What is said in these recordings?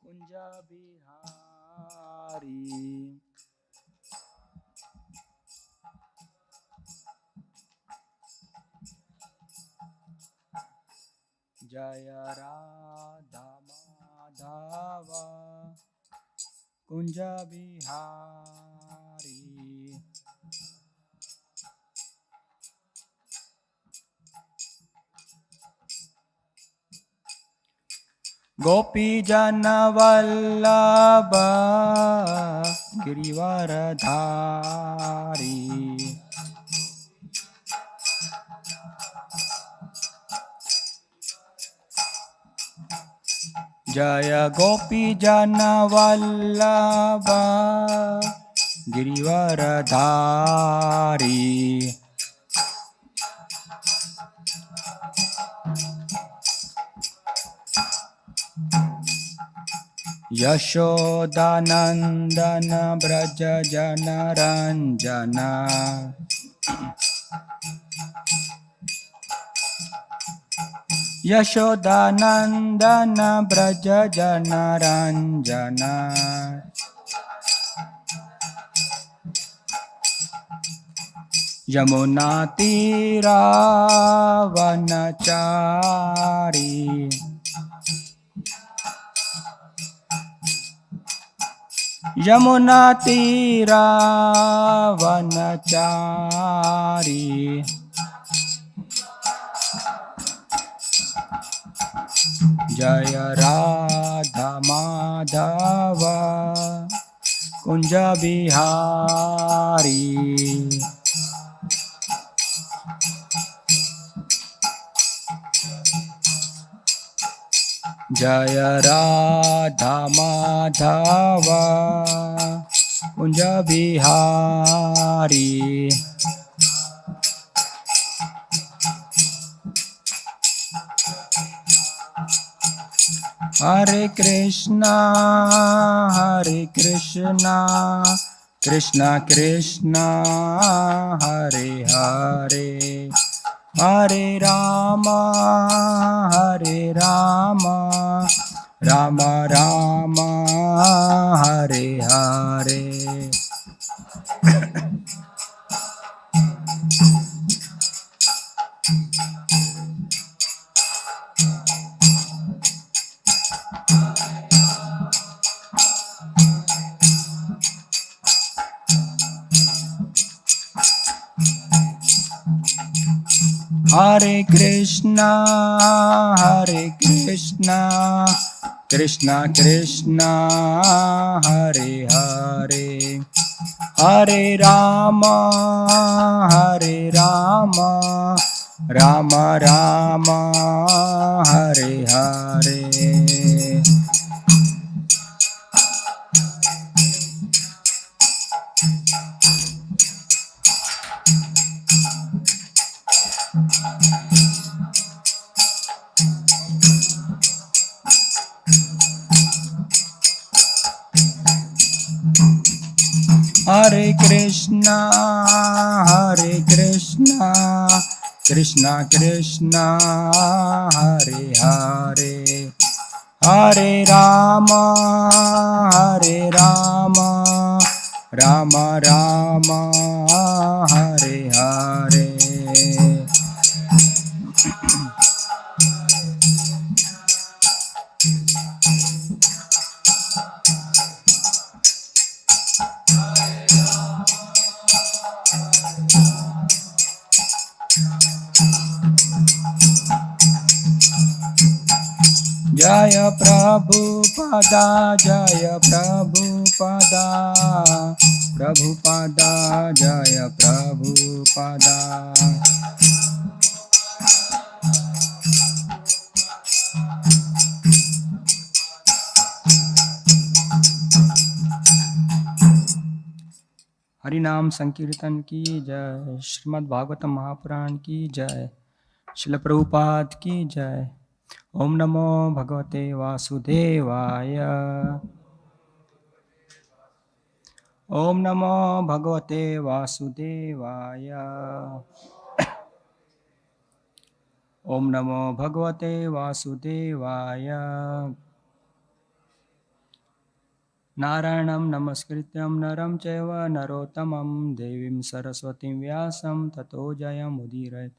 Kunja Bihari. Jaya Radha Madhava Kunja Bihari. Gopi Jana Vallabha Girivaradhari. Jaya Gopi Jana Vallabha Girivaradhari. Yashodanandana Braja Jana Ranjana. Yashodanandana Braja Jana Ranjana. Yamuna Tira Vanachari. Yamuna Tira Vanachari. Jaya Radha Madhava Kunja Bihari. Jaya Radha Madhava Kunja Bihari. Hare Krishna, Hare Krishna, Krishna Krishna, Hare Hare, Hare Rama, Hare Rama, Rama Rama, Hare Hare. Hare Krishna, Hare Krishna, Krishna Krishna, Hare Hare, Hare Rama, Hare Rama, Rama Rama, Hare Hare. Hare Krishna, Hare Krishna, Krishna Krishna, Hare Hare, Hare Rama, Hare Rama, Rama Rama, Hare Hare. Jaya Prabhupada, Jaya Prabhupada, Prabhupada, Jaya Prabhupada. Hari नाम संकीर्तन की जय, श्रीमद् भागवतम महापुराण की जय, श्रील प्रभुपाद की जय। ओम नमो भगवते वासुदेवाय। ओम नमो भगवते वासुदेवाय। Om Namo Bhagavate Vasudevaya. Narayanam Namaskrityam Naram Chaiva Narottamam Devim Saraswatim Vyasam Tato Jayam Udirayat.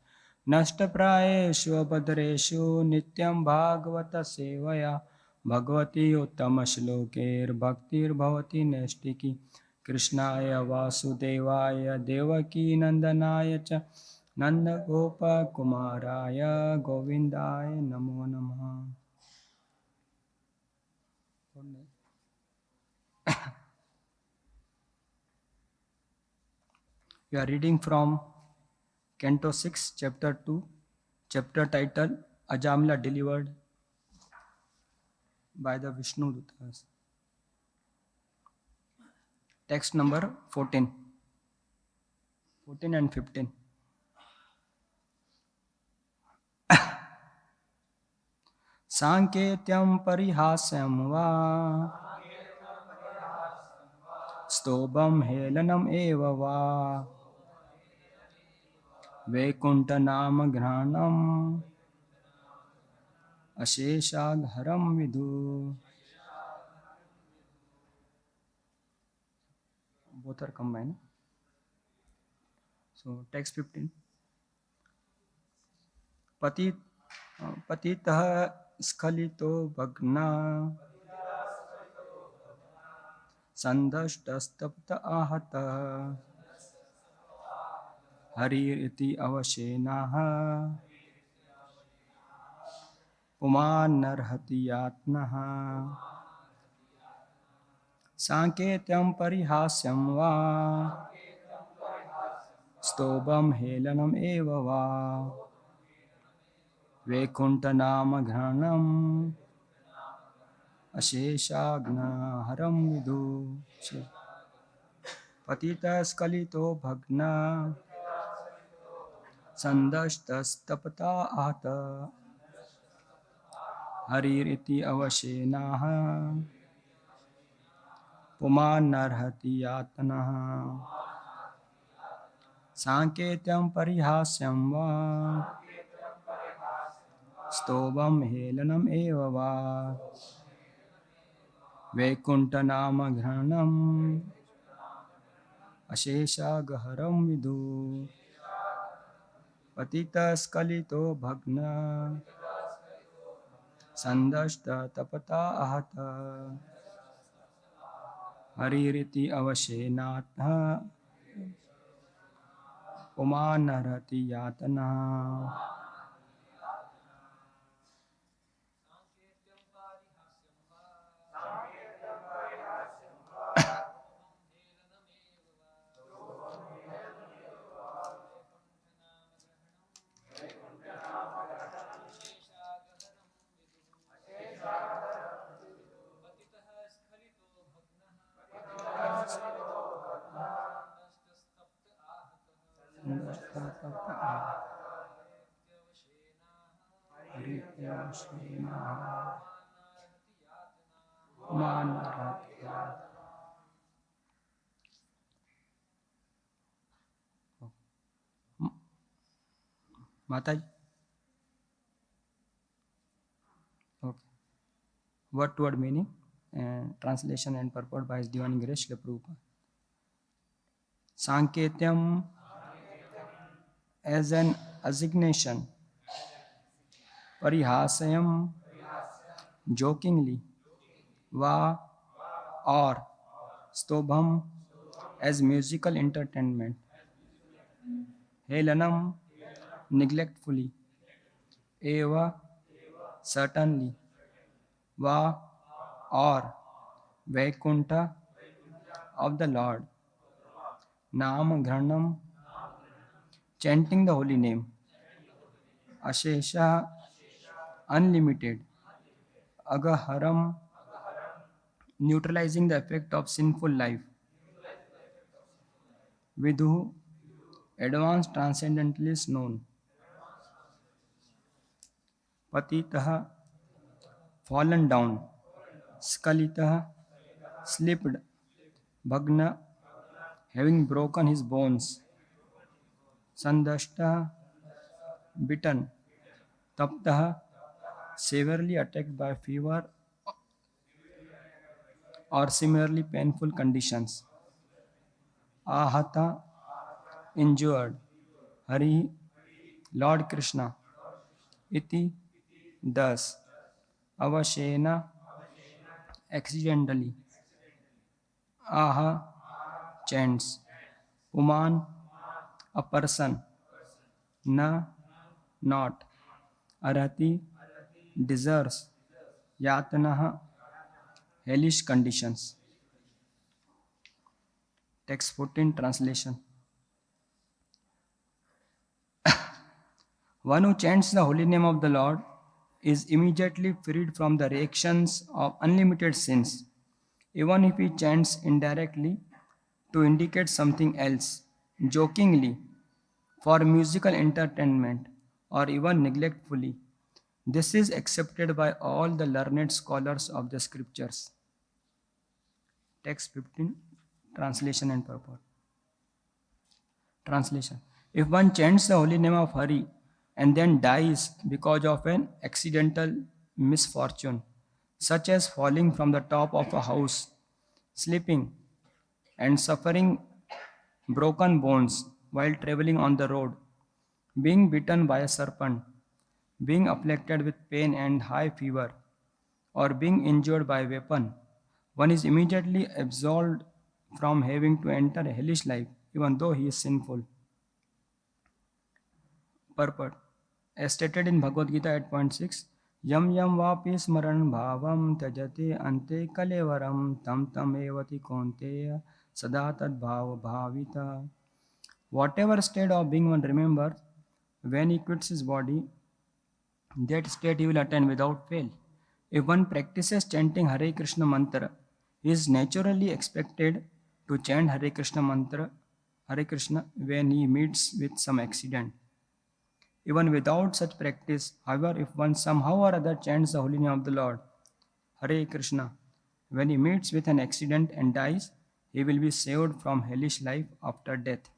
Nashtaprayeshu Abhadreshu Nityam Bhagavata Sevaya Bhagavati Uttama Shloker Bhaktir Bhavati Nestiki Krishnaya Vasudevaya Devaki Nandanaya Cha Nanda Gopa Kumaraya Govindaya Namo Namaha. We are reading from Canto 6, Chapter 2, chapter title Ajamila delivered by the Vishnu Dutas. Text number 14 and 15. Sanketyam parihasyam va stobam helanam eva va Vaikunta nama granam asheshadharam vidhu. Both are combined. So text 15. Patitah skalito bhagna sandashtastapta ahata haririti avashenaha pumanarhati yatnaha sanketyam parihasyam va stobam helanam eva va Vaikunta nama ghanam asheshagna haram vidhu. Patita skalito bhagna sandashtastapta ahata haririti avashenaha pumanarhati yatnaha sanketyam parihasyam va stobam helanam eva va Vaikunta nama ghanam asheshagaharam vidhu. Patita skalito bhagna sandashta tapata ahata haririti avashenatha umanarati yatana. Mataji. Okay. Word meaning and translation and purport by His Divine Grace Srila Prabhupada. Sanketyam as an assignation, parihasayam jokingly, va or stobham as musical entertainment, helanam neglectfully, eva certainly, va or Vaikunta of the Lord, Nam Granam chanting the holy name, Ashesha unlimited, Agaharam neutralizing the effect of sinful life, Vidhu advanced transcendentalist known, Patitah fallen down, Skalitah slipped, Bhagna having broken his bones, Sandashta bitten, taptah, severely attacked by fever or similarly painful conditions. Ahata, injured. Hari, Lord Krishna. Iti, thus. Avashena, accidentally. Aha, chants. Puman, a person. Na, not. Arati, deserves. Yatanaha, hellish conditions. Text 14 translation. One who chants the holy name of the Lord is immediately freed from the reactions of unlimited sins, even if he chants indirectly to indicate something else, jokingly, for musical entertainment, or even neglectfully. This is accepted by all the learned scholars of the scriptures. Text 15 translation and purport. Translation. If one chants the holy name of Hari and then dies because of an accidental misfortune, such as falling from the top of a house, slipping, and suffering broken bones while traveling on the road, being bitten by a serpent, being afflicted with pain and high fever, or being injured by a weapon, one is immediately absolved from having to enter a hellish life, even though he is sinful. Purport. As stated in Bhagavad Gita 8.6, Yam yam vapi smaran bhavam tajate ante kalevaram tam tam evati konteya sada tad bhava bhavita. Whatever state of being one remembers, when he quits his body, that state he will attain without fail. If one practices chanting Hare Krishna mantra, he is naturally expected to chant Hare Krishna mantra, Hare Krishna, when he meets with some accident. Even without such practice, however, if one somehow or other chants the holy name of the Lord, Hare Krishna, when he meets with an accident and dies, he will be saved from hellish life after death.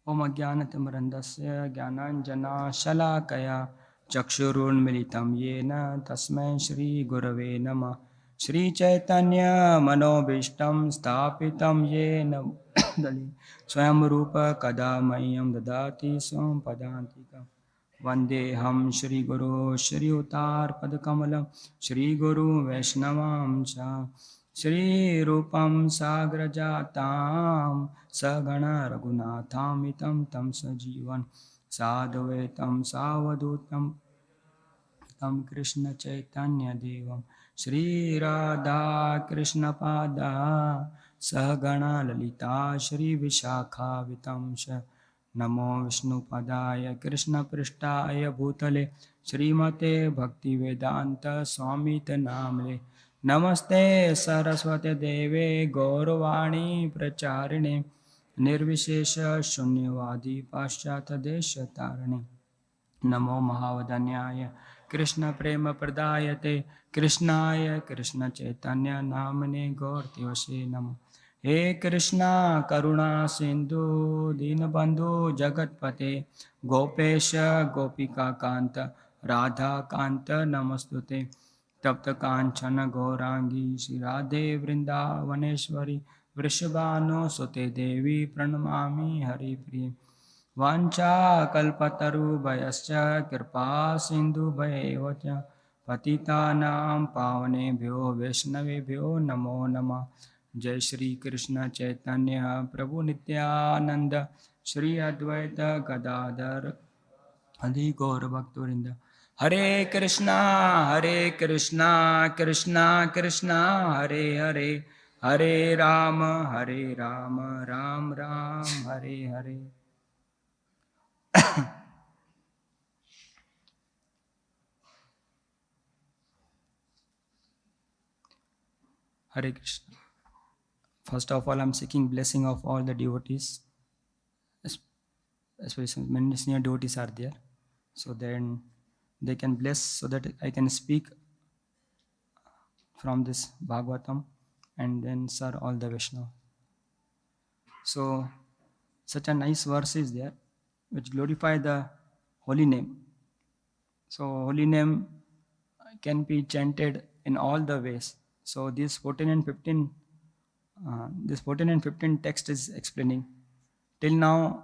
Om Ajnanatimrandasya Jnananjana Shalakaya Chakshurunmilitam Yena Tasmai Shri Gurave Namah Shri Chaitanya Manobishtam Sthapitam Yena Dali Swayam Rupa Kadamayam Dadati Swam Padantikam Vandeham Shri Guru Shri Utar Padkamalam Shri Guru Vaishnavam Cha Shri Rupam Sagrajatam Sagana Raghunatamitam Tam Sajivan Sadhvetam Savadutam Tam Krishna Chaitanya Devam Shri Radha Krishna Pada Sahagana Lalita Shri Vishakha Vitamsha Namo Vishnu Padaya Krishna Prishtaya Bhutale Srimate Bhakti Vedanta Swami Namle Namaste Saraswate Deve Gauravani Pracharine Nirvishesha Shunyavadi Paschata Desha Tarane Namo Mahavadanyaya Krishna Prema Pradayate Krishnaya Krishna Chaitanya Namane Gaurtivase Namo He Krishna Karuna Sindhu Dinabandhu Jagatpate Gopesha Gopika Kanta Radha Kanta Namastute Tapta Kanchana Gaurangi Shri Radhe Vrindavaneshwari Vrishabhanu Sute Devi Pranamami Hari Priya Vancha kalpatarubhayascha kripa sindhubhayeva cha patitanam pavanebhyo vaishnavebhyo namo namah. Jai Shri Krishna Chaitanya Prabhu Nityananda Shri Advaita Gadadhar Adi Gaur Bhaktorinda. Hare Krishna Krishna Krishna Hare Hare Hare Rama Ram Ram Hare Hare. Hare Krishna. First of all, I am seeking blessing of all the devotees, especially many senior devotees are there. So then they can bless so that I can speak from this Bhagavatam and then serve all the Vaishnava. So such a nice verse is there. which glorify the holy name. So holy name can be chanted in all the ways. So this 14 and 15, this 14 and 15 text is explaining. Till now,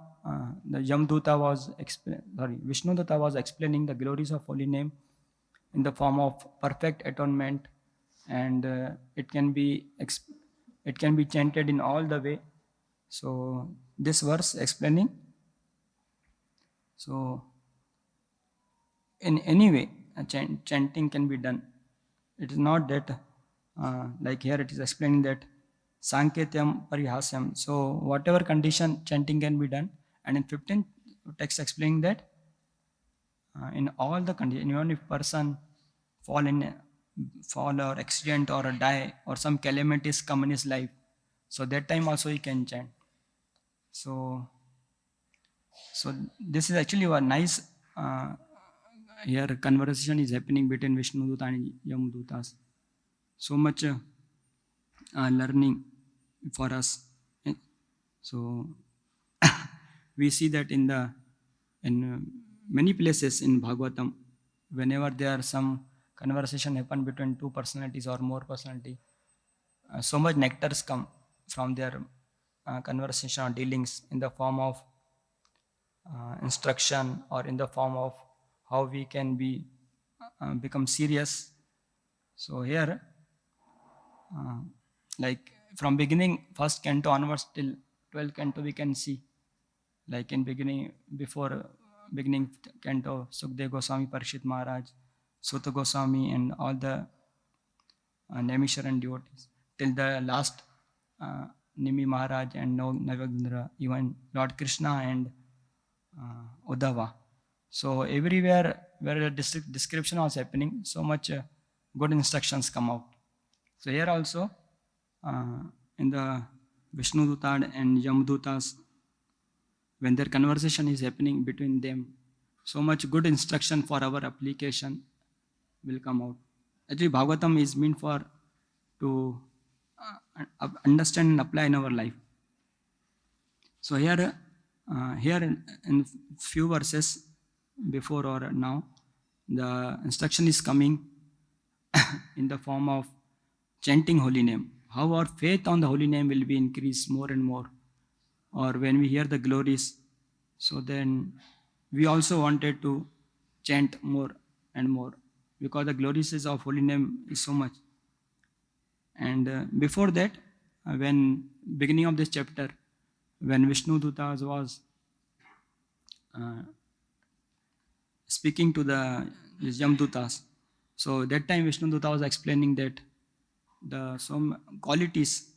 the Yamduta was Vishnu Dutta was explaining the glories of holy name in the form of perfect atonement, and it can be chanted in all the way. So this verse explaining. So in any way, chanting can be done. It is not that like here it is explaining that Sanketyam Parihasyam. So whatever condition chanting can be done, and in 15th text explaining that in all the conditions, even if person fall or accident or die or some calamities come in his life, so that time also he can chant. So this is actually a nice here conversation is happening between Vishnu Duta and Yamdutas. So much learning for us. So we see that in many places in Bhagavatam, whenever there are some conversation happen between two personalities or more personality, so much nectars come from their conversation or dealings in the form of instruction or in the form of how we can become serious. So here, like from beginning, first canto onwards till 12th canto, we can see, like in beginning, before beginning canto, Sukdev Goswami, Parishit Maharaj, Sutta Goswami, and all the Naimisharan devotees, till the last Nimi Maharaj and Navagindra, even Lord Krishna and Uddhava. So everywhere where the description was happening, so much good instructions come out. So here also, in the Vishnu Duta and Yamdutas, when their conversation is happening between them, so much good instruction for our application will come out. Actually, Bhagavatam is meant for to understand and apply in our life. So here in few verses before or now, the instruction is coming in the form of chanting holy name. How our faith on the holy name will be increased more and more. Or when we hear the glories, so then we also wanted to chant more and more, because the glories of holy name is so much. And before that, when beginning of this chapter, when Vishnu Dutas was speaking to the Yamdutas, so that time Vishnu Duta was explaining that some qualities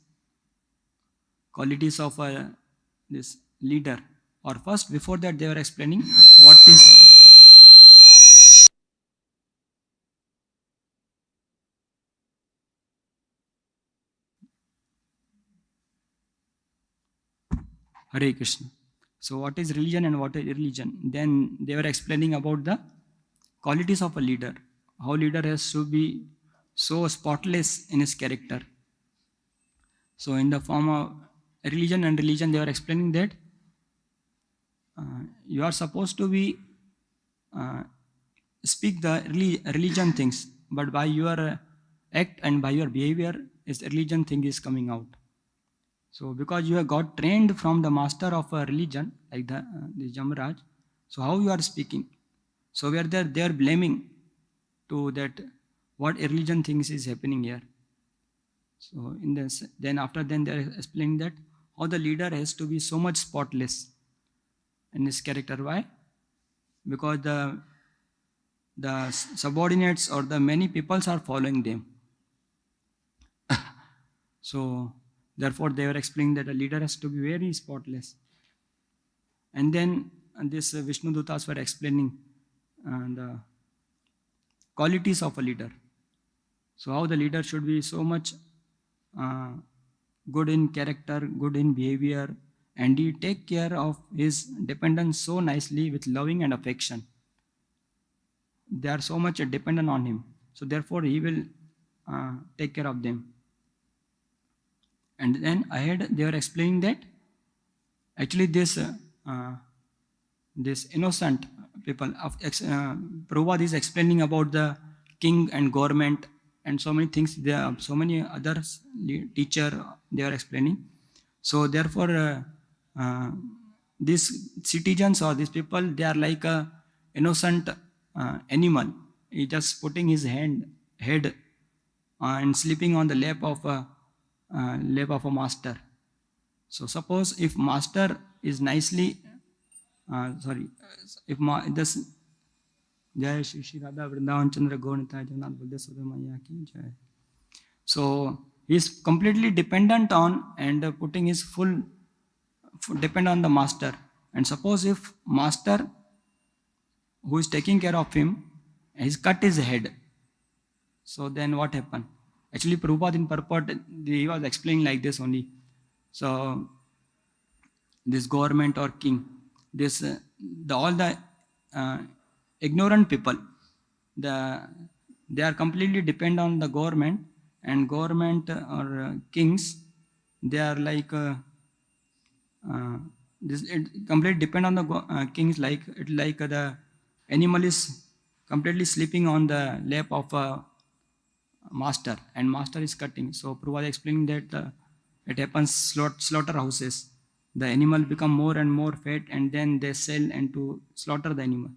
of this leader. Or first, before that, they were explaining what is Hare Krishna. So what is religion and what is irreligion? Then they were explaining about the qualities of a leader. How leader has to be so spotless in his character. So in the form of religion and religion, they were explaining that you are supposed to be speak the religion things, but by your act and by your behavior, is religion thing is coming out. So because you have got trained from the master of a religion, like the Jamaraj, so how you are speaking? So we are there, they are blaming to that what religion things is happening here. So in this, then after then they are explaining that how the leader has to be so much spotless in his character. Why? Because the subordinates or the many peoples are following them. So therefore they were explaining that a leader has to be very spotless. And then this Vishnu Dutas were explaining the qualities of a leader. So how the leader should be so much good in character, good in behavior, and he take care of his dependents so nicely with loving and affection. They are so much dependent on him. So therefore he will take care of them. And then ahead they are explaining that actually this this innocent people. Prabhupada is explaining about the king and government and so many things. There are so many others, teacher, they are explaining. So therefore, these citizens or these people, they are like a innocent animal. He just putting his head and sleeping on the lap of a master. So suppose if master is nicely, if this Jai Shri Shri Radha Vrindavan Chandra Gaunita Jagannath Baldev Subramanya ki Jai. So he is completely dependent on and putting his full depend on the master. And suppose if master who is taking care of him, he's cut his head. So then what happened? Actually, Prabhupada in purport, he was explaining like this only. So this government or king, this all the ignorant people, they are completely dependent on the government, and government or kings, they are like it completely depend on the kings. Like it like the animal is completely sleeping on the lap of a master, and master is cutting. So Prabhupada explaining that it happens slaughterhouses. The animal become more and more fat, and then they sell and to slaughter the animal.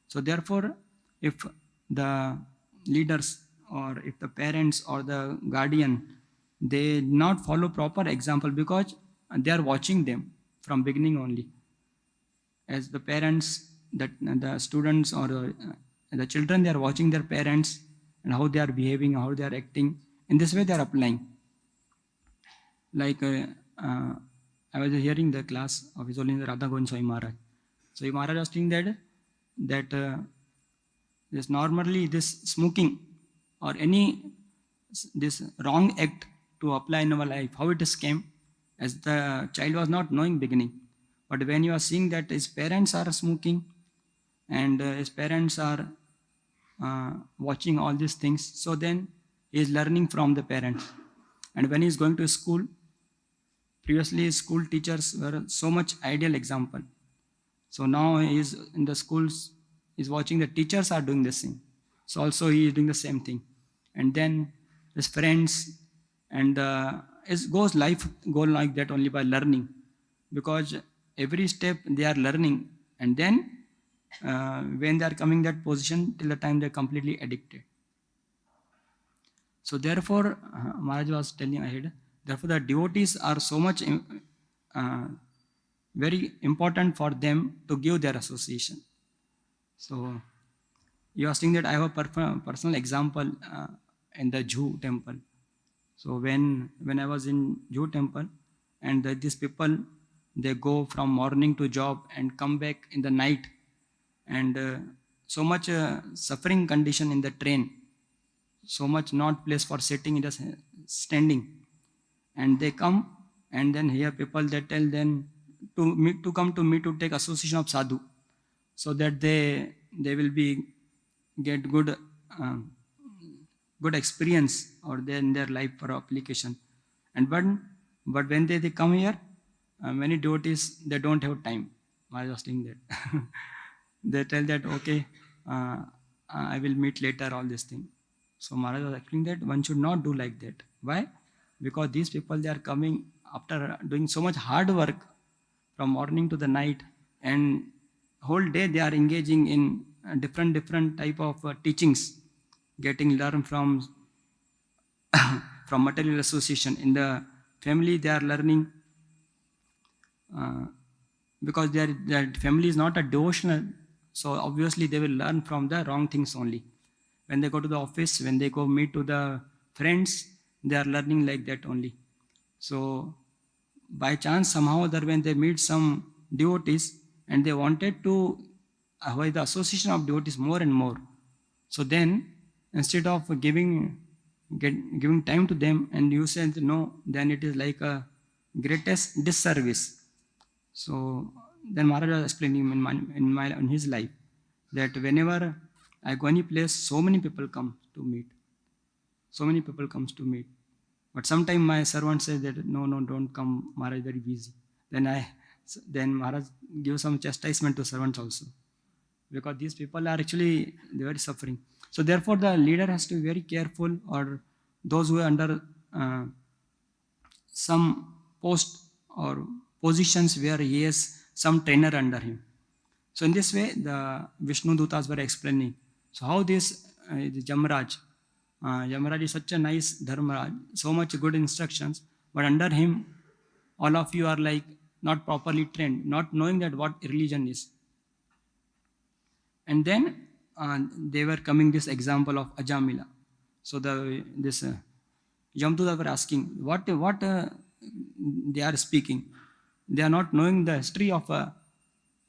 So therefore, if the leaders or if the parents or the guardian, they not follow proper example, because they are watching them from beginning only. As the parents, that the students or the children, they are watching their parents and how they are behaving, how they are acting. In this way, they are applying. Like I was hearing the class of His Holiness Radha Govind Swami Maharaj. So he Maharaj was saying that this normally this smoking or any this wrong act to apply in our life, how it is came, as the child was not knowing beginning. But when you are seeing that his parents are smoking and his parents are watching all these things, so then he is learning from the parents. And when he is going to school, previously school teachers were so much ideal example. So now he is in the schools, is watching the teachers are doing the same. So also he is doing the same thing. And then his friends, and it goes life go like that only by learning, because every step they are learning, and then when they are coming that position, till the time they are completely addicted. So therefore, Maharaj was telling ahead, therefore the devotees are so much very important for them to give their association. So you are saying that I have a personal example in the Jew temple. So when I was in Jew temple, and these people, they go from morning to job and come back in the night, and so much suffering condition in the train, so much not place for sitting, it is standing, and they come, and then here people, they tell them to come to me to take association of sadhu, so that they will be get good experience or in their life for application. And but when they come here, many devotees, they don't have time. I was saying that they tell that okay, I will meet later, all this thing. So Maharaj was explaining that one should not do like that. Why? Because these people, they are coming after doing so much hard work from morning to the night, and whole day they are engaging in different type of teachings, getting learned from from material association. In the family, they are learning because their family is not a devotional, so obviously they will learn from the wrong things only. When they go to the office, when they go meet to the friends, they are learning like that only. So by chance, somehow that when they meet some devotees and they wanted to avoid the association of devotees more and more, so then instead of giving time to them, and you said no, then it is like a greatest disservice. So then Maharaj was explaining in his life that whenever I go any place, so many people come to meet. So many people comes to meet. But sometimes my servant says that no, don't come, Maharaj is very busy. Then So then Maharaj gives some chastisement to servants also, because these people are actually they are very suffering. So therefore, the leader has to be very careful, or those who are under some post or positions where he has some trainer under him. So in this way, the Vishnu Dutas were explaining. So how this Jamraj, Jamraj is such a nice Dharmaraj, so much good instructions, but under him, all of you are like not properly trained, not knowing that what religion is. And then they were coming this example of Ajamila. So this Yamduta were asking what they are speaking. They are not knowing the history of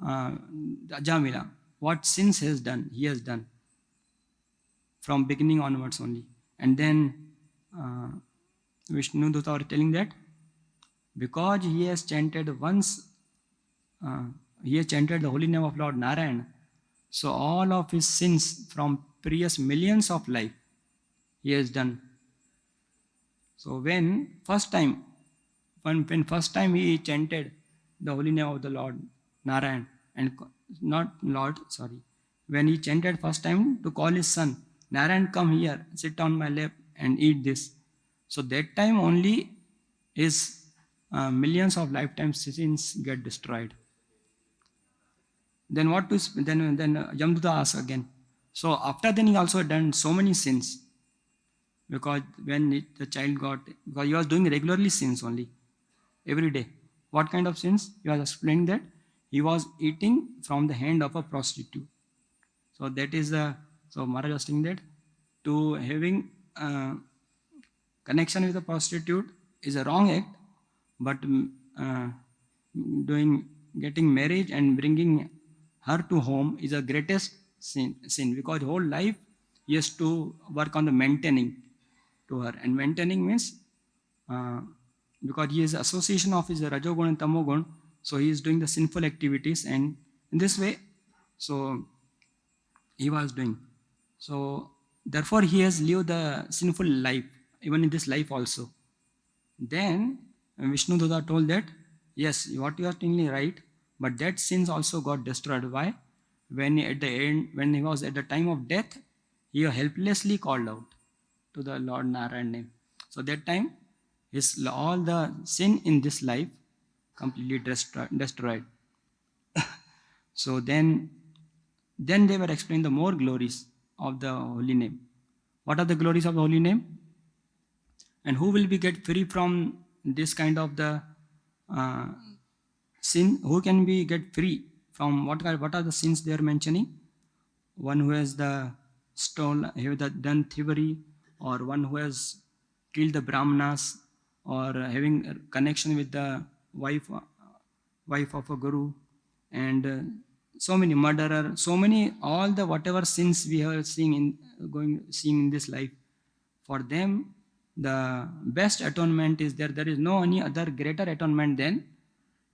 Ajamila, what sins he has done from beginning onwards only. And then Vishnu Dutta are telling that because he has chanted once, he has chanted the holy name of Lord Narayan, so all of his sins from previous millions of life he has done. So when first time he chanted the holy name of the Lord Narayan, and not Lord, sorry, when he chanted first time to call his son, Narayan, come here, sit on my lap and eat this. So that time only his millions of lifetimes sins get destroyed. Then then Yamduta asks again. So after then he also done so many sins, because when the child got, because he was doing regularly sins only every day. What kind of sins? He was explaining that he was eating from the hand of a prostitute. So that is so Maharaj was saying that to having connection with a prostitute is a wrong act, but getting marriage and bringing her to home is the greatest sin, because whole life he has to work on the maintaining to her, and maintaining means because he is association of his Rajogun and Tamogun, so he is doing the sinful activities, and in this way, so he was doing. So therefore he has lived the sinful life, even in this life also. Then Vishnu Dutta told that, yes, what you are telling right, but that sins also got destroyed. Why? When at the end, when he was at the time of death, he helplessly called out to the Lord Narayan name. So that time, all the sin in this life completely destroyed. So then they were explaining the more glories of the holy name. What are the glories of the holy name? And who will be get free from this kind of the sin? Who can be get free from what are the sins they are mentioning? One who has the stolen, done thievery, or one who has killed the brahmanas, or having a connection with the wife of a guru, and so many murderer, so many, all the whatever sins we are seeing in this life. For them, the best atonement is there. There is no any other greater atonement than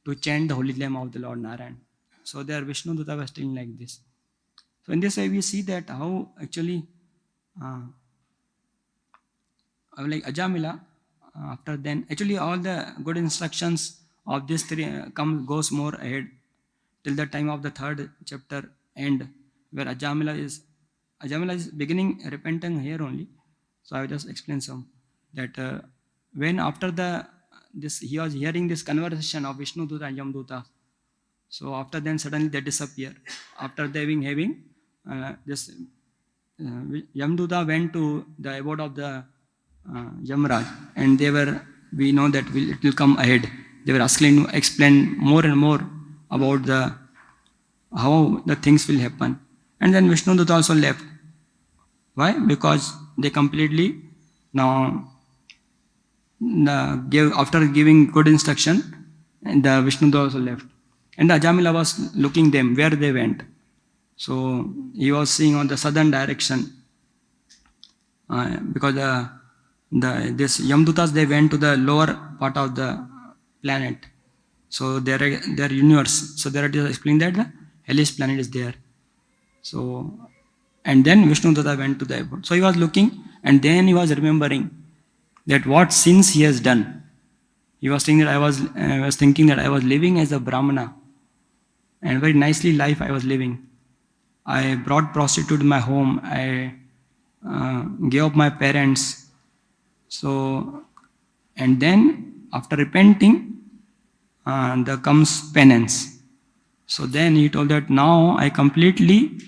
to chant the holy name of the Lord Narayan. So there Vishnu Dutta was telling like this. So in this way we see that how actually like Ajamila, after then actually all the good instructions of this three goes more ahead till the time of the third chapter end, where Ajamila is beginning repenting here only. So I will just explain some that when after he was hearing this conversation of Vishnu Dutta and Yamduta. So after then suddenly they disappear. After they having this Yamduta went to the abode of the Yamraj, and we know that it will come ahead. They were asking to explain more and more about how the things will happen. And then Vishnu Dutta also left. Why? Because they completely now after giving good instruction, and the Vishnu Dutta also left. And the Ajamila was looking them where they went. So he was seeing on the southern direction because this Yamdutas, they went to the lower part of the planet. So their universe. So there it is explained that the hellish planet is there. So and then Vishnu Dutta went to the abode. So he was looking, and then he was remembering that what sins he has done. he was saying that I was thinking that I was living as a Brahmana, and very nicely life I was living. I brought prostitute in my home. I gave up my parents. So, and then after repenting, there comes penance. So then he told that now I completely,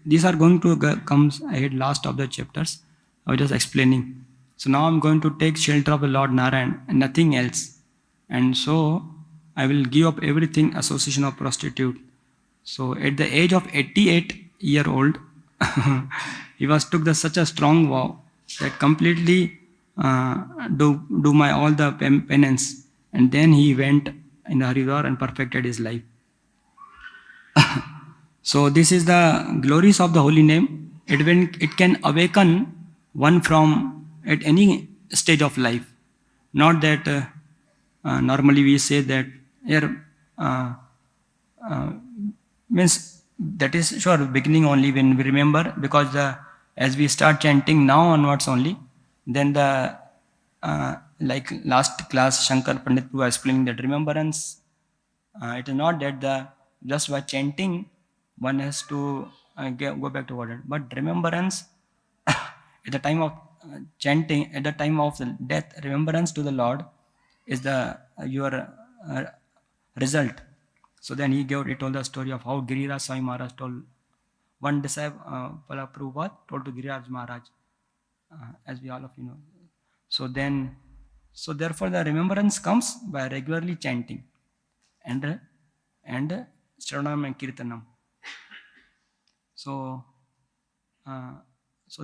these are going to come ahead last of the chapters. I was just explaining. So now I'm going to take shelter of the Lord Narayan and nothing else. And so I will give up everything, association of prostitute. So at the age of 88-year-old, he was took such a strong vow that completely do my all the penance, and then he went in the Haridwar and perfected his life. So this is the glories of the holy name. It can awaken one from at any stage of life. Not that normally we say that here means that is sure beginning only when we remember, because as we start chanting now onwards only, then the like last class Shankar Pandit was explaining that remembrance, it is not that the just by chanting one has to go back to water, but remembrance at the time of chanting, at the time of the death, remembrance to the Lord is the your result. So then he told the story of how Giriraj Swami Maharaj told one disciple, Prabhu told to Giriraj Maharaj, as we all of you know. So therefore the remembrance comes by regularly chanting and Shravanam and Kirtanam. So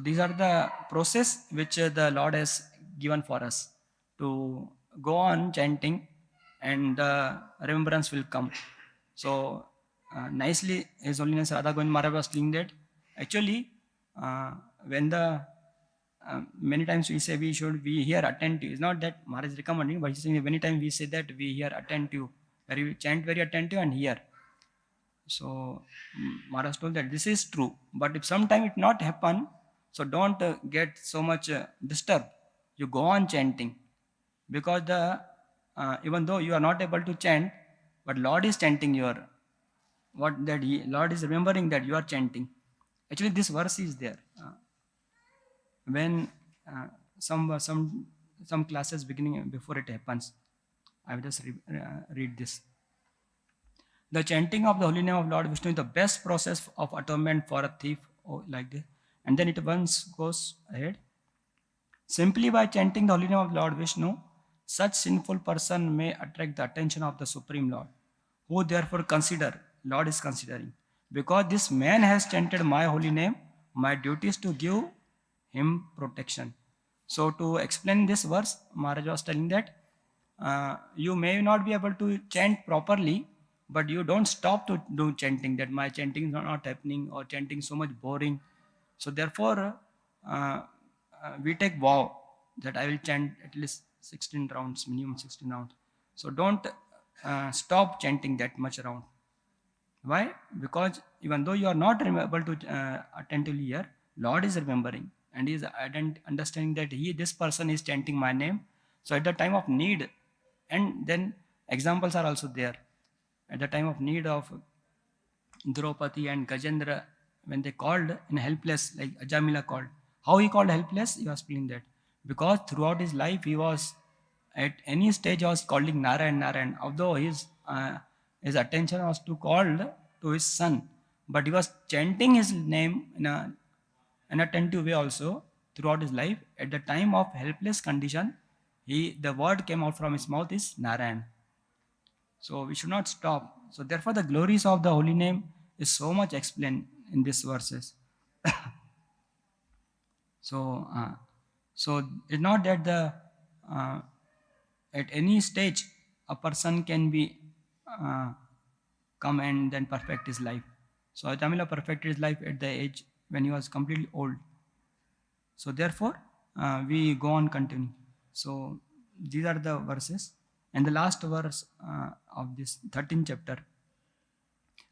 these are the process which the Lord has given for us to go on chanting, and the remembrance will come. So nicely His Holiness Radha Govind Maharaj was saying that actually when the many times we say we should be here attentive. It's not that Maharaj is recommending, but he's saying many times we say that we hear attentive, where we chant very attentive and hear. So Maharaj told that this is true, but if sometime it not happen, so don't get so much disturbed. You go on chanting, because the even though you are not able to chant, but Lord is chanting your what that Lord is remembering that you are chanting. Actually, this verse is there. When some classes beginning before it happens, I will just read this. The chanting of the holy name of Lord Vishnu is the best process of atonement for a thief, like this. And then it once goes ahead. Simply by chanting the holy name of Lord Vishnu, such sinful person may attract the attention of the Supreme Lord, who therefore Lord is considering. Because this man has chanted my holy name, my duty is to give him protection. So to explain this verse, Maharaj was telling that you may not be able to chant properly, but you don't stop to do chanting, that my chanting is not happening or chanting so much boring. So therefore, we take vow that I will chant at least 16 rounds, minimum 16 rounds. So don't stop chanting that much round. Why? Because even though you are not able to attentively hear, Lord is remembering and he is understanding that this person is chanting my name. So at the time of need, and then examples are also there. At the time of need of Draupadi and Gajendra, when they called in helpless, like Ajamila called. How he called helpless? He was explaining that. Because throughout his life, he was at any stage was calling Narayan, Narayan. Although his attention was to call to his son, but he was chanting his name in an attentive way also throughout his life. At the time of helpless condition, the word came out from his mouth is Narayan. So we should not stop. So therefore the glories of the holy name is so much explained in these verses. So it's not that at any stage a person can be come and then perfect his life. So Ajamila perfected his life at the age when he was completely old. So therefore we go on continuing. So these are the verses. And the last verse of this 13th chapter.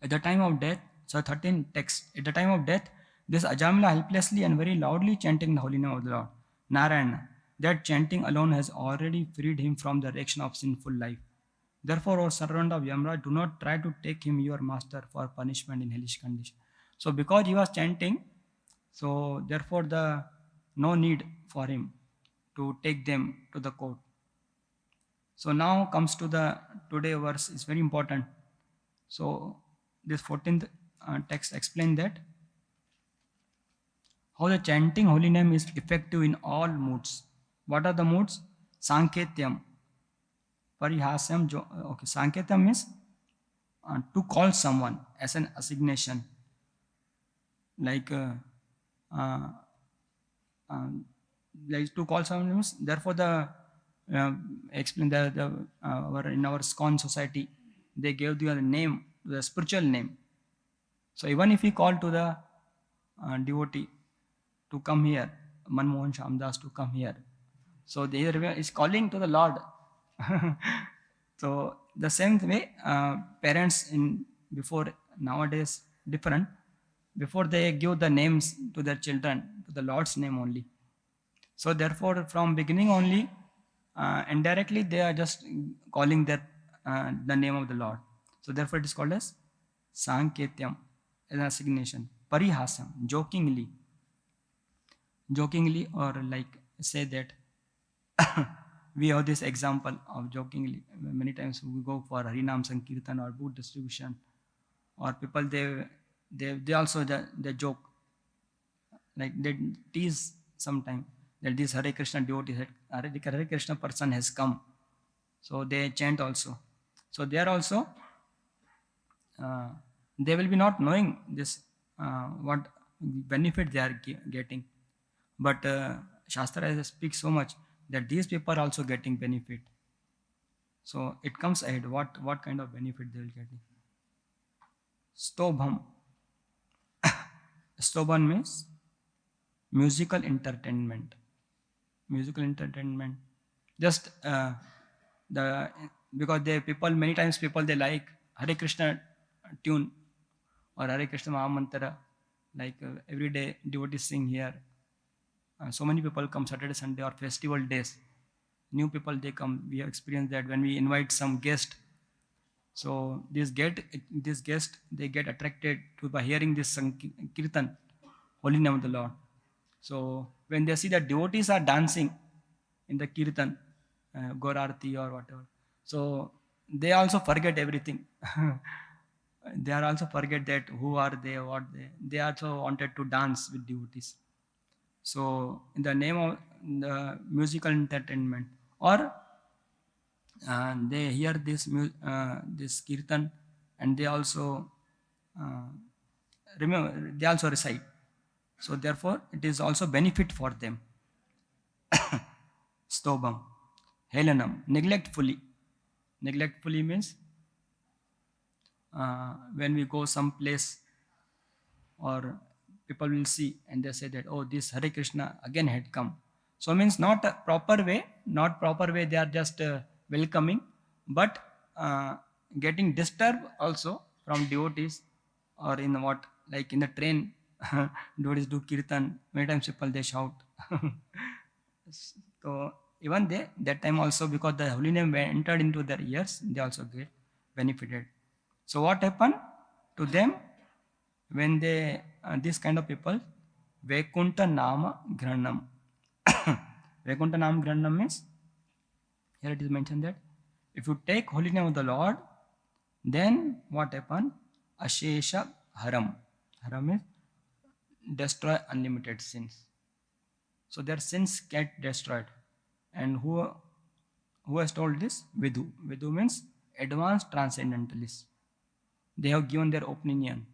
At the time of death, so 13 text. At the time of death, this Ajamila helplessly and very loudly chanting the holy name of the Lord, Narayana. that chanting alone has already freed him from the direction of sinful life. Therefore, O servant of Yamraj, do not try to take him your master for punishment in hellish condition. So because he was chanting, so therefore the no need for him to take them to the court. So now comes to the today verse is very important. So this 14th text explain that how the chanting holy name is effective in all moods. What are the moods? Sanketyam, Parihasyam. Okay, Sanketyam means to call someone as an assignation, like uh, uh, like to call someone means. Therefore, the explain in our SCON society, they gave the name, the spiritual name. So even if we call to the devotee to come here, Manmohan Shamdas to come here, so they is calling to the Lord. So the same way, parents in before nowadays different. Before they give the names to their children to the Lord's name only. So therefore, from beginning only, indirectly they are just calling their the name of the Lord. So therefore, it is called as Sanketyam, as an assignation. Parihasam, jokingly, or like say that we have this example of jokingly. Many times we go for Harinam Sankirtan or book distribution, or people they also they joke, like they tease sometime that this Hare Krishna devotee, Hare Krishna person has come. So they chant also. So they are also, they will be not knowing this, what benefit they are getting. But Shastra speaks so much that these people are also getting benefit. So it comes ahead, what kind of benefit they will get. Stobham. Stobhan means musical entertainment. Musical entertainment. Just the because they people many times people they like Hare Krishna tune or Hare Krishna Mahamantra, like every day devotees sing here. So many people come Saturday, Sunday or festival days. New people they come. We have experienced that when we invite some guest. So this guest they get attracted to by hearing this kirtan, holy name of the Lord. So when they see that devotees are dancing in the kirtan, Gorarti or whatever, so they also forget everything. They are also forget that who are they, what they also wanted to dance with devotees. So in the name of the musical entertainment, or they hear this kirtan, and they also remember, they also recite. So therefore, it is also benefit for them. Stobam, helanam, neglectfully. Neglectfully means when we go some place, or people will see and they say that, oh, this Hare Krishna again had come. So means not a proper way, they are just welcoming, but getting disturbed also from devotees, or in what, like in the train, devotees do kirtan, many times people they shout. So even they, that time also, because the holy name entered into their ears, they also get benefited. So what happened to them when they, this kind of people, Vaikunta Nama Granam. Vaikunta Nama Granam means, here it is mentioned that if you take holy name of the Lord, then what happened? Ashesha Haram. Haram is destroy unlimited sins. So their sins get destroyed. And who has told this? Vidu. Vidu means advanced transcendentalists. They have given their opinion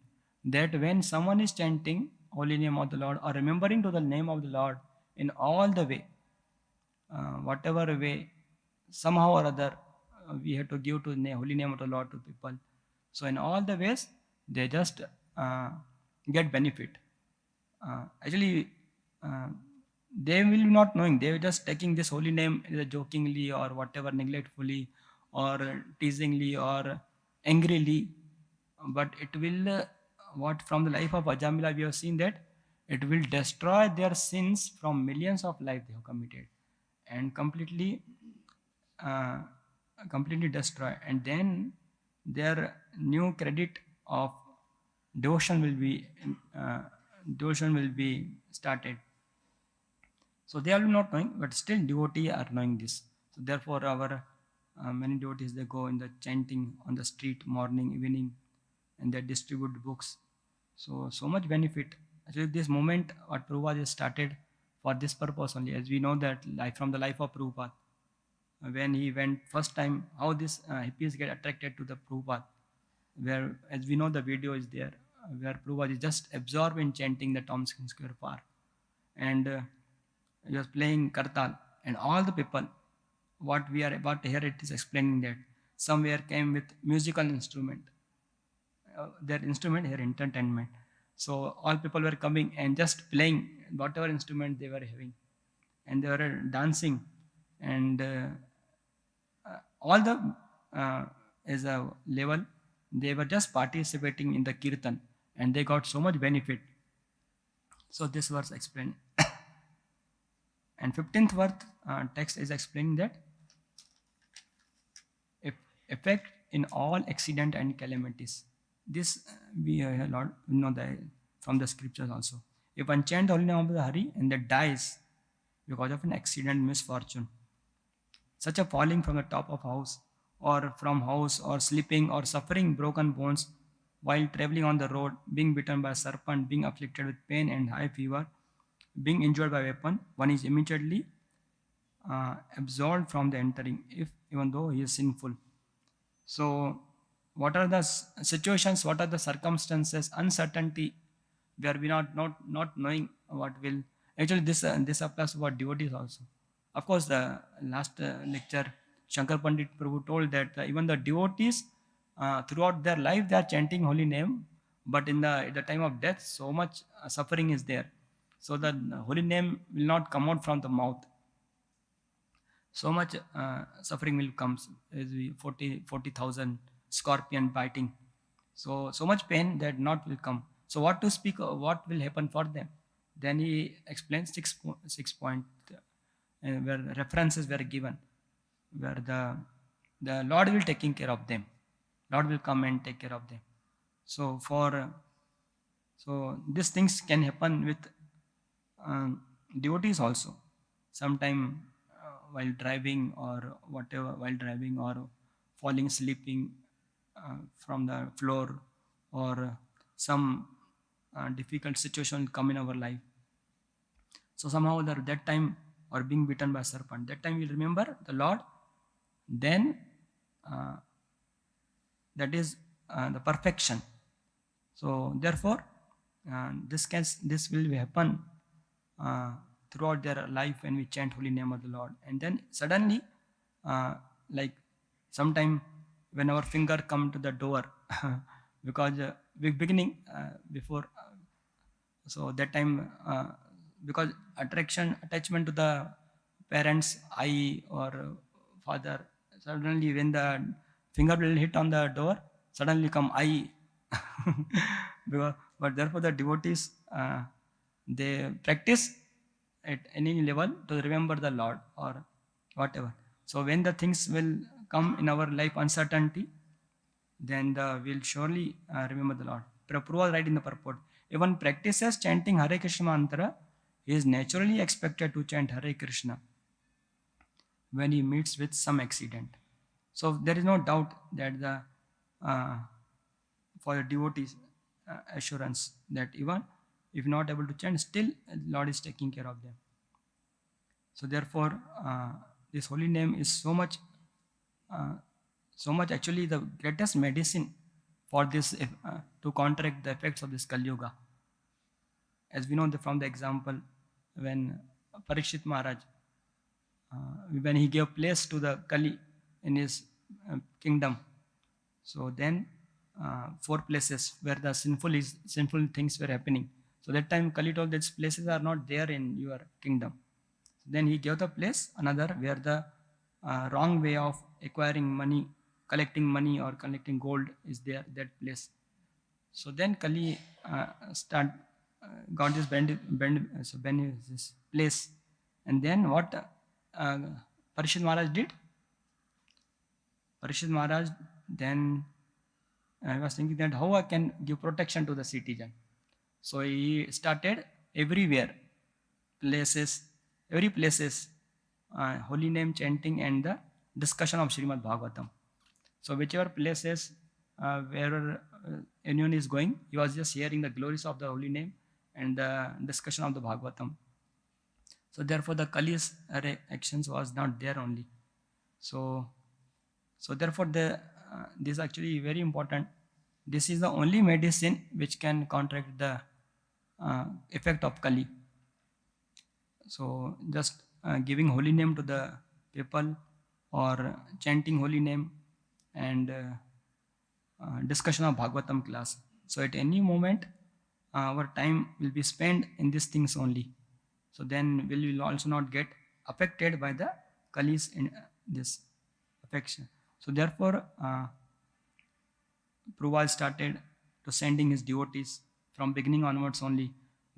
that when someone is chanting holy name of the Lord or remembering to the name of the Lord in all the way, whatever way, somehow or other, we have to give to the holy name of the Lord to people. So in all the ways, they just get benefit. Actually, they will be not knowing. They are just taking this holy name either jokingly or whatever, neglectfully or teasingly or angrily. But it will, what from the life of Ajamila we have seen that it will destroy their sins from millions of lives they have committed. and uh, completely destroy, and then their new credit of devotion will be uh, devotion will be started. So they are not knowing, but still devotees are knowing this. So therefore, our many devotees, they go in the chanting on the street morning, evening, and they distribute books. So much benefit. Actually, this movement what Prabhupada has started for this purpose only. As we know that life from the life of Prabhupada, when he went first time, how this hippies get attracted to the Prabhupada, where as we know the video is there, where Prabhupada is just absorbed in chanting the Thompson Square Park, and he was playing kartal, and all the people, what we are about to hear, it is explaining that somewhere came with musical instrument, their instrument here entertainment. So all people were coming and just playing whatever instrument they were having, and they were dancing, and all the as a level, they were just participating in the kirtan, and they got so much benefit. So this verse explained. And 15th verse text is explaining that if effect in all accident and calamities. This we a lot know that from the scriptures also. If one chant holy name of the Hari and that dies because of an accident, misfortune, such a falling from the top of house or from house, or sleeping, or suffering broken bones while traveling on the road, being bitten by a serpent, being afflicted with pain and high fever, being injured by weapon, one is immediately absolved from the entering, if even though he is sinful. So what are the situations, what are the circumstances, uncertainty, where we not knowing what will. Actually, this applies for devotees also. Of course, the last lecture, Shankar Pandit Prabhu told that even the devotees, throughout their life, they are chanting holy name, but in the time of death, so much suffering is there. So the holy name will not come out from the mouth. So much suffering will come, as we 40,000 scorpion biting. So much pain that not will come. So what to speak, what will happen for them? Then he explains 6 point, where references were given, where the Lord will taking care of them. Lord will come and take care of them. So so these things can happen with devotees also. Sometime while driving or whatever, while driving or falling, sleeping from the floor, or some difficult situation will come in our life. So somehow that time, or being bitten by a serpent, that time we'll remember the Lord. Then that is the perfection. So therefore, this will happen throughout their life when we chant holy name of the Lord. And then suddenly, like sometime when our finger come to the door, because beginning before, so that time, because attachment to the parents, I or father, suddenly when the finger will hit on the door, suddenly come I. But therefore the devotees, they practice at any level to remember the Lord or whatever. So when the things will come in our life, uncertainty, then we'll surely remember the Lord. Prabhu write in the purport, even practices chanting Hare Krishna mantra, he is naturally expected to chant Hare Krishna when he meets with some accident. So there is no doubt that the for the devotees assurance that even if not able to chant, still Lord is taking care of them. So therefore, this holy name is so much actually the greatest medicine for this, to counteract the effects of this Kali Yuga. As we know from the example, when Parikshit Maharaj, when he gave place to the Kali in his kingdom, so then 4 places where the sinful things were happening. So that time Kali told, these places are not there in your kingdom. Then he gave the place another where the wrong way of acquiring money, collecting money or collecting gold is there, that place. So then Kali got this this place, and then what Parishad Maharaj did? Parishad Maharaj then I was thinking that how I can give protection to the citizen. So he started everywhere, every places, holy name chanting and the discussion of Srimad Bhagavatam. So whichever places where anyone is going, he was just hearing the glories of the holy name and the discussion of the Bhagavatam. So therefore the Kali's actions was not there only. So therefore this is actually very important. This is the only medicine which can counteract the effect of Kali. So just giving holy name to the people or chanting holy name and discussion of Bhagavatam class. So at any moment our time will be spent in these things only. So then we will also not get affected by the Kali's in this affection. So therefore Prabhu started to sending his devotees from beginning onwards only,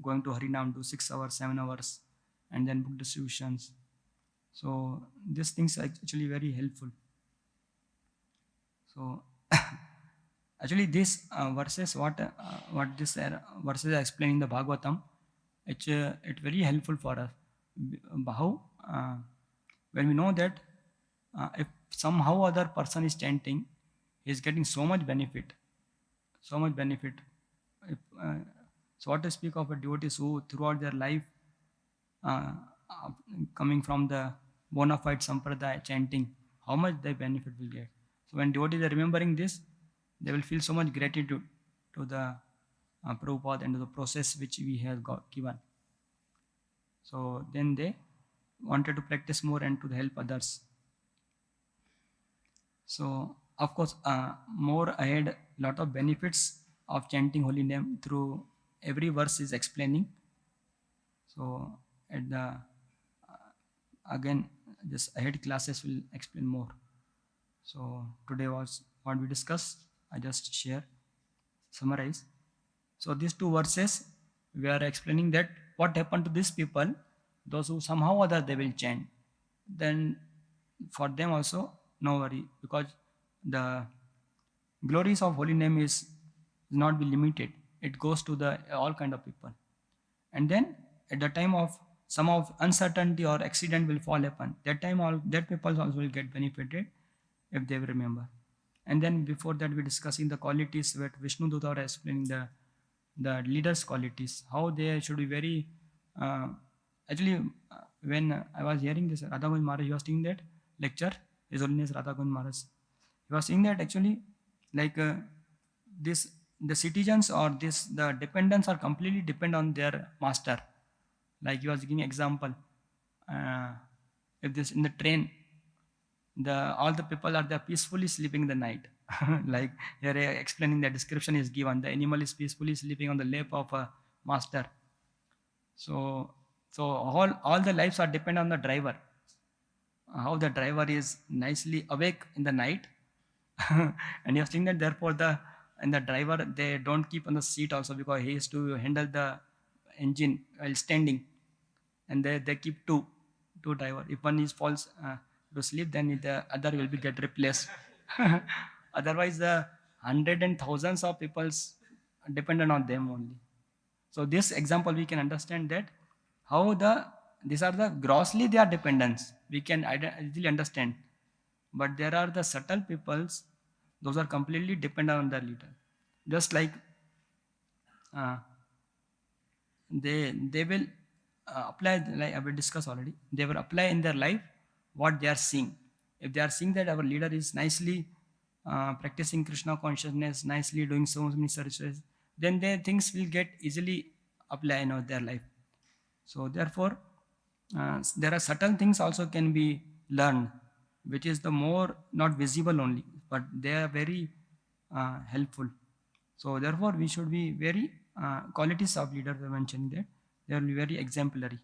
going to Harinam to 6 hours, 7 hours, and then book distributions. So these things are actually very helpful. So actually these verses, what this verses are explaining the Bhagavatam, it's very helpful for us. How? When we know that if somehow other person is chanting, he is getting so much benefit. If, so what to speak of a devotees who throughout their life coming from the bona fide sampradaya chanting, how much they benefit will get. So when devotees are remembering this, they will feel so much gratitude to the Prabhupada and to the process which we have given. So then they wanted to practice more and to help others. So of course, more ahead, lot of benefits of chanting holy name through every verse is explaining. So at the again, this ahead classes will explain more. So today was what we discussed. I just summarize. So these two verses, we are explaining that what happened to these people, those who somehow or other they will chant. Then for them also, no worry, because the glories of holy name is not be limited. It goes to the all kind of people. And then at the time of some of uncertainty or accident will fall upon, that time all that people also will get benefited if they remember. And then before that we discussing the qualities that Vishnu Dutta was explaining the leaders' qualities, how they should be very when I was hearing this, Radha Govind Maharaj, he was saying that lecture, His Holiness Radha Govind Maharaj, he was saying that actually like the citizens or the dependents are completely depend on their master. Like he was giving example, if this in the train, all the people are there peacefully sleeping the night. Like here explaining the description is given, the animal is peacefully sleeping on the lap of a master. So all the lives are depend on the driver. How the driver is nicely awake in the night, and you're saying that therefore the driver, they don't keep on the seat also, because he is to handle the engine while standing, and they keep two driver. If one is falls to sleep, then the other will be get replaced. Otherwise the hundred and thousands of peoples dependent on them only. So this example we can understand that how these are the grossly they are dependents, we can easily understand. But there are the subtle peoples, those are completely dependent on the leader. Just like they will apply, like I will discuss already, they will apply in their life what they are seeing. If they are seeing that our leader is nicely practicing Krishna consciousness, nicely doing so many services, then their things will get easily apply in their life. So therefore there are certain things also can be learned, which is the more not visible only, but they are very helpful. So therefore we should be very qualities of leaders I mentioned that they will be very exemplary.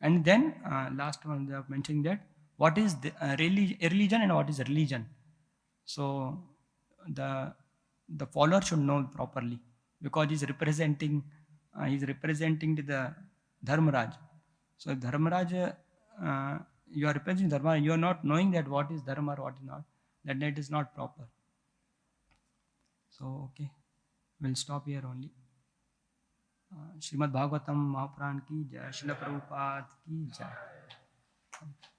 And then last one they are mentioning that what is the religion and what is religion. So the follower should know properly, because he is representing the Dharmaraj. So if Dharmaraj you are representing dharma, you are not knowing that what is dharma or what is not, then it is not proper. So, okay, we'll stop here only. Shrimad Bhagavatam Mahapuran की जय, श्रील प्रभुपाद की जय.